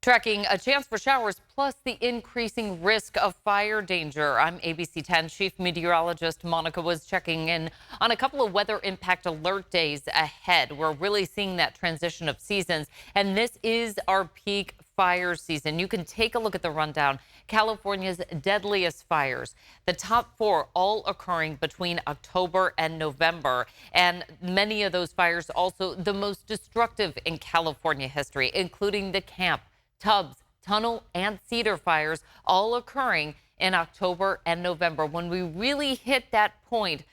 Tracking a chance for showers plus the increasing risk of fire danger. I'm ABC 10 Chief Meteorologist Monica was checking in on a couple of weather impact alert days ahead. We're really seeing that transition of seasons, and this is our peak fire season. You can take a look at the rundown. California's deadliest fires, the top four all occurring between October and November. And many of those fires also the most destructive in California history, including the Camp, Tubbs, Tunnel, and Cedar fires, all occurring in October and November, when we really hit that point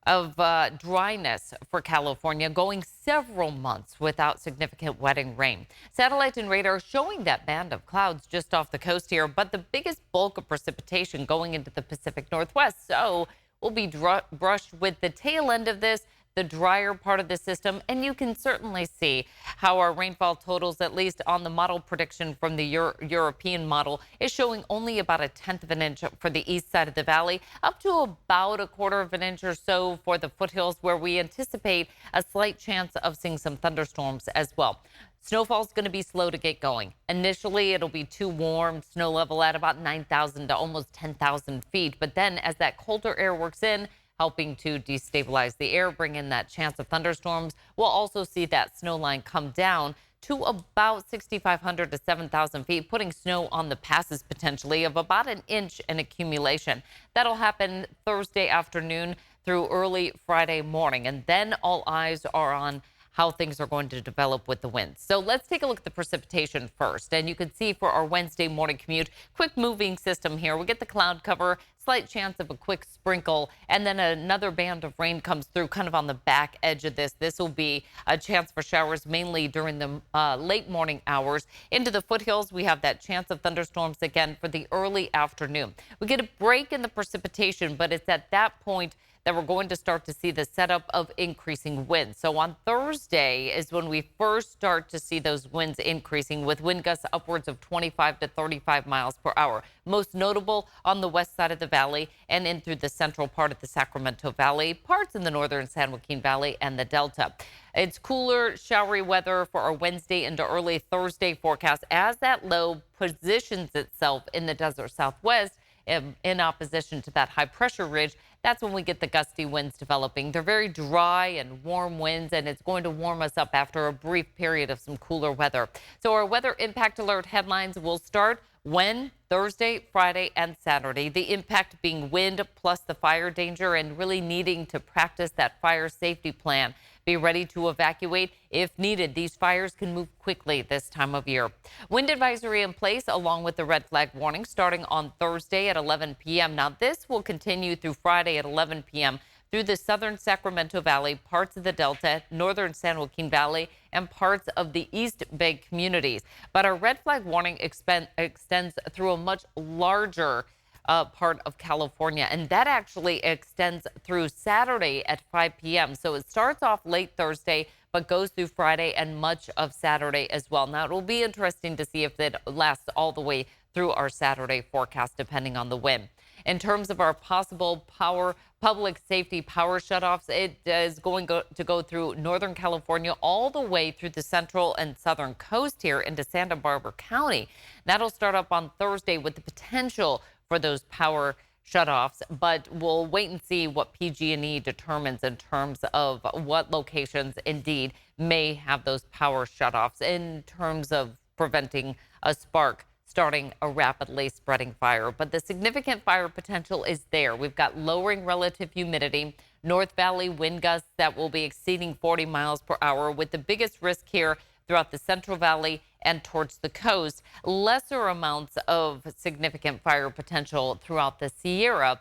of dryness for California, going several months without significant wetting rain. Satellite and radar showing that band of clouds just off the coast here, but the biggest bulk of precipitation going into the Pacific Northwest. So we'll be brushed with the tail end of this, the drier part of the system, and you can certainly see how our rainfall totals, at least on the model prediction from the European model, is showing only about 1/10 of an inch for the east side of the valley, up to about 1/4 of an inch or so for the foothills, where we anticipate a slight chance of seeing some thunderstorms as well. Snowfall is going to be slow to get going. Initially, it'll be too warm, snow level at about 9,000 to almost 10,000 feet. But then as that colder air works in, helping to destabilize the air, bring in that chance of thunderstorms, we'll also see that snow line come down to about 6,500 to 7,000 feet, putting snow on the passes potentially of about 1 inch in accumulation. That'll happen Thursday afternoon through early Friday morning. And then all eyes are on how things are going to develop with the winds. So let's take a look at the precipitation first. And you can see for our Wednesday morning commute, quick moving system here. We get the cloud cover, slight chance of a quick sprinkle, and then another band of rain comes through kind of on the back edge of this. This will be a chance for showers mainly during the late morning hours. Into the foothills, we have that chance of thunderstorms again for the early afternoon. We get a break in the precipitation, but it's at that point that we're going to start to see the setup of increasing winds. So on Thursday is when we first start to see those winds increasing, with wind gusts upwards of 25 to 35 miles per hour. Most notable on the west side of the valley and in through the central part of the Sacramento Valley, parts in the northern San Joaquin Valley and the Delta. It's cooler, showery weather for our Wednesday into early Thursday forecast as that low positions itself in the desert southwest in opposition to that high pressure ridge. That's when we get the gusty winds developing. They're very dry and warm winds, and it's going to warm us up after a brief period of some cooler weather. So our weather impact alert headlines will start when Thursday, Friday, and Saturday. The impact being wind plus the fire danger, and really needing to practice that fire safety plan. Be ready to evacuate if needed. These fires can move quickly this time of year. Wind advisory in place along with the red flag warning starting on Thursday at 11 p.m. Now this will continue through Friday at 11 p.m. through the southern Sacramento Valley, parts of the Delta, northern San Joaquin Valley, and parts of the East Bay communities. But our red flag warning extends through a much larger part of California, and that actually extends through Saturday at 5 p.m. So it starts off late Thursday, but goes through Friday and much of Saturday as well. Now, it will be interesting to see if it lasts all the way through our Saturday forecast, depending on the wind. In terms of our possible public safety power shutoffs, it is going to go through Northern California all the way through the central and southern coast here into Santa Barbara County. That'll start up on Thursday with the potential for those power shutoffs, but we'll wait and see what PG&E determines in terms of what locations indeed may have those power shutoffs in terms of preventing a spark starting a rapidly spreading fire. But the significant fire potential is there. We've got lowering relative humidity, North Valley wind gusts that will be exceeding 40 miles per hour, with the biggest risk here throughout the Central Valley and towards the coast. Lesser amounts of significant fire potential throughout the Sierra,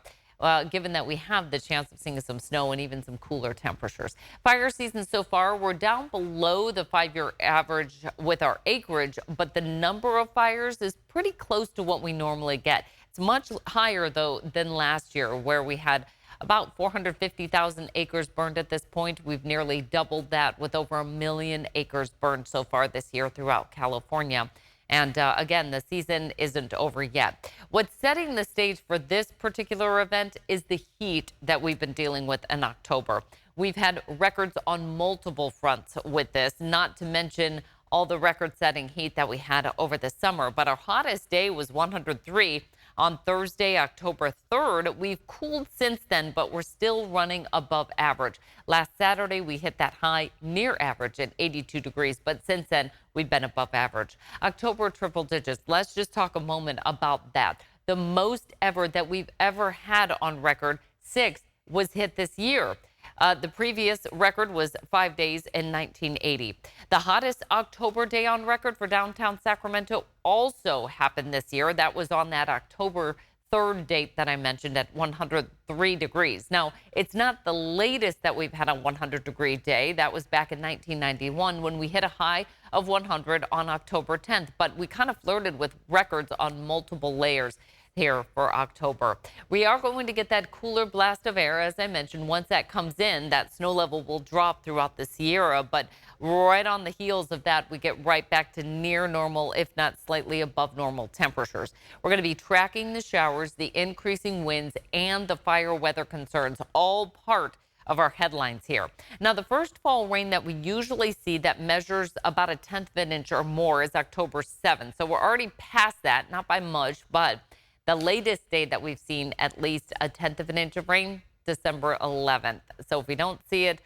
given that we have the chance of seeing some snow and even some cooler temperatures. Fire season so far, we're down below the 5-year average with our acreage, but the number of fires is pretty close to what we normally get. It's much higher, though, than last year, where we had about 450,000 acres burned at this point. We've nearly doubled that, with over 1 million acres burned so far this year throughout California. And again, the season isn't over yet. What's setting the stage for this particular event is the heat that we've been dealing with in October. We've had records on multiple fronts with this, not to mention all the record-setting heat that we had over the summer. But our hottest day was 103 on Thursday, October 3rd. We've cooled since then, but we're still running above average. Last Saturday, we hit that high near average at 82 degrees, but since then, we've been above average. October triple digits. Let's just talk a moment about that. The most ever that we've ever had on record, 6, was hit this year. The previous record was 5 days in 1980. The hottest October day on record for downtown Sacramento also happened this year. That was on that October 3rd date that I mentioned at 103 degrees. Now, it's not the latest that we've had a 100-degree day. That was back in 1991 when we hit a high of 100 on October 10th. But we kind of flirted with records on multiple layers here for October. We are going to get that cooler blast of air. As I mentioned, once that comes in, that snow level will drop throughout the Sierra, but right on the heels of that, we get right back to near normal, if not slightly above normal temperatures. We're going to be tracking the showers, the increasing winds, and the fire weather concerns, all part of our headlines here. Now, the first fall rain that we usually see that measures about 1/10 of an inch or more is October 7th. So we're already past that, not by much, but the latest day that we've seen at least 1/10 of an inch of rain, December 11th. So if we don't see it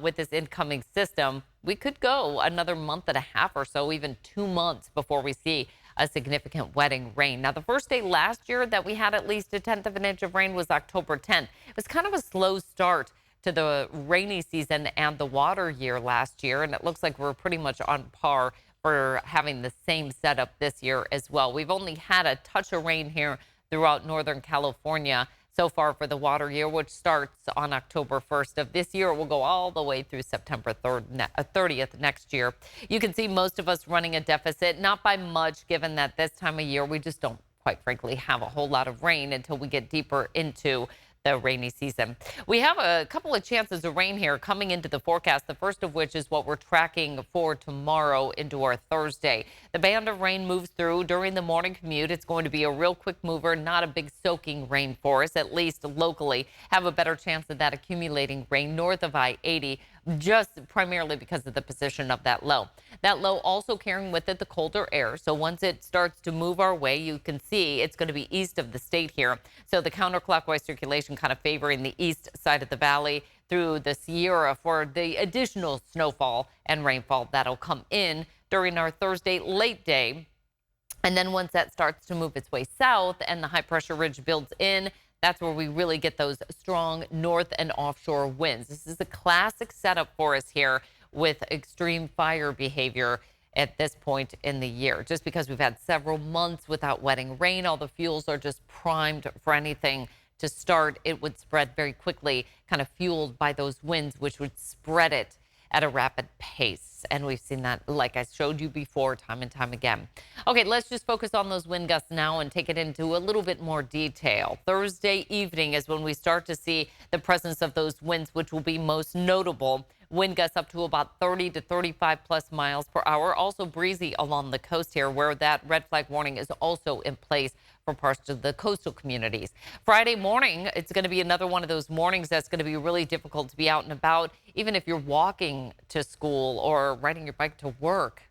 with this incoming system, we could go another month and a half or so, even 2 months before we see a significant wetting rain. Now, the first day last year that we had at least 1/10 of an inch of rain was October 10th. It was kind of a slow start to the rainy season and the water year last year, and it looks like we're pretty much on par for having the same setup this year as well. We've only had a touch of rain here throughout Northern California so far for the water year, which starts on October 1st of this year. It will go all the way through September 30th next year. You can see most of us running a deficit, not by much, given that this time of year we just don't, quite frankly, have a whole lot of rain until we get deeper into the rainy season. We have a couple of chances of rain here coming into the forecast, the first of which is what we're tracking for tomorrow into our Thursday. The band of rain moves through during the morning commute. It's going to be a real quick mover, not a big soaking rain for us, at least locally. Have a better chance of that accumulating rain north of I-80, just primarily because of the position of that low. That low also carrying with it the colder air. So once it starts to move our way, you can see it's going to be east of the state here. So the counterclockwise circulation kind of favoring the east side of the valley through the Sierra for the additional snowfall and rainfall that'll come in during our Thursday late day. And then once that starts to move its way south and the high pressure ridge builds in, that's where we really get those strong north and offshore winds. This is a classic setup for us here with extreme fire behavior at this point in the year. Just because we've had several months without wetting rain, all the fuels are just primed for anything to start. It would spread very quickly, kind of fueled by those winds, which would spread it at a rapid pace. And we've seen that, like I showed you before, time and time again. Okay, let's just focus on those wind gusts now and take it into a little bit more detail. Thursday evening is when we start to see the presence of those winds, which will be most notable. Wind gusts up to about 30 to 35 plus miles per hour. Also breezy along the coast here, where that red flag warning is also in place for parts of the coastal communities. Friday morning, it's going to be another one of those mornings that's going to be really difficult to be out and about, even if you're walking to school or riding your bike to work.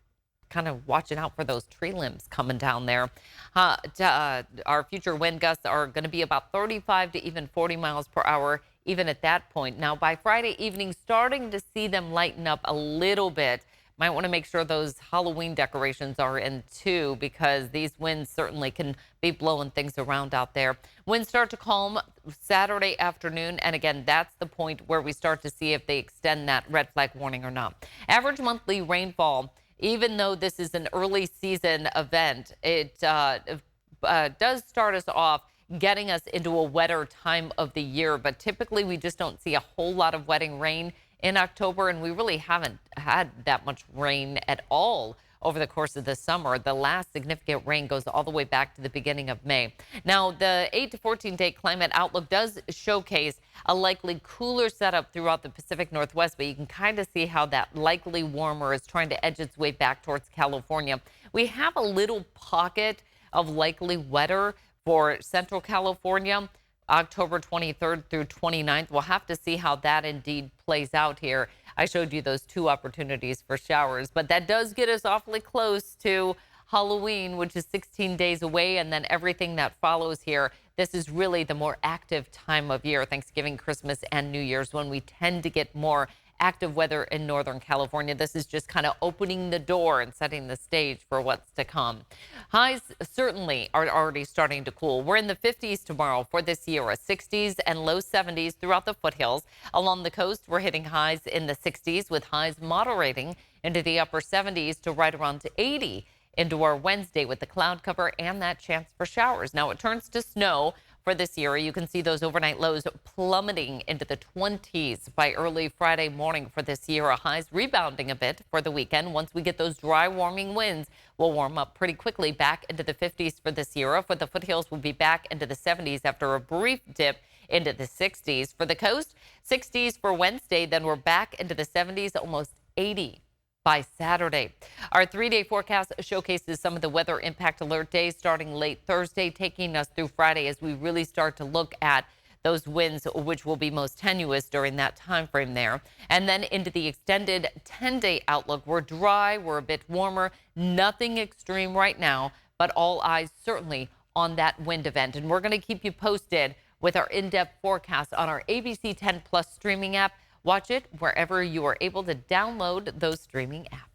Kind of watching out for those tree limbs coming down there. Our future wind gusts are going to be about 35 to even 40 miles per hour, even at that point. Now, by Friday evening, starting to see them lighten up a little bit. Might want to make sure those Halloween decorations are in too, because these winds certainly can be blowing things around out there. Winds start to calm Saturday afternoon. And again, that's the point where we start to see if they extend that red flag warning or not. Average monthly rainfall, even though this is an early season event, it does start us off getting us into a wetter time of the year. But typically we just don't see a whole lot of wetting rain in October, and we really haven't had that much rain at all over the course of the summer. The last significant rain goes all the way back to the beginning of May. Now, the 8 to 14-day climate outlook does showcase a likely cooler setup throughout the Pacific Northwest, but you can kind of see how that likely warmer is trying to edge its way back towards California. We have a little pocket of likely wetter for Central California, October 23rd through 29th. We'll have to see how that indeed plays out here. I showed you those 2 opportunities for showers, but that does get us awfully close to Halloween, which is 16 days away, and then everything that follows here. This is really the more active time of year, Thanksgiving, Christmas, and New Year's, when we tend to get more active weather in Northern California. This is just kind of opening the door and setting the stage for what's to come. Highs certainly are already starting to cool. We're in the 50s tomorrow for this year, 60s and low 70s throughout the foothills. Along the coast, we're hitting highs in the 60s with highs moderating into the upper 70s to right around 80 into our Wednesday with the cloud cover and that chance for showers. Now it turns to snow for this year. You can see those overnight lows plummeting into the 20s by early Friday morning for this year. Highs rebounding a bit for the weekend. Once we get those dry warming winds, we'll warm up pretty quickly back into the 50s for this year. For the foothills, we'll be back into the 70s after a brief dip into the 60s. For the coast, 60s for Wednesday, then we're back into the 70s, almost 80 by Saturday. Our 3-day forecast showcases some of the weather impact alert days starting late Thursday, taking us through Friday as we really start to look at those winds, which will be most tenuous during that time frame there. And then into the extended 10-day outlook, we're dry, we're a bit warmer, nothing extreme right now, but all eyes certainly on that wind event. And we're going to keep you posted with our in-depth forecast on our ABC 10 Plus streaming app. Watch it wherever you are able to download those streaming apps.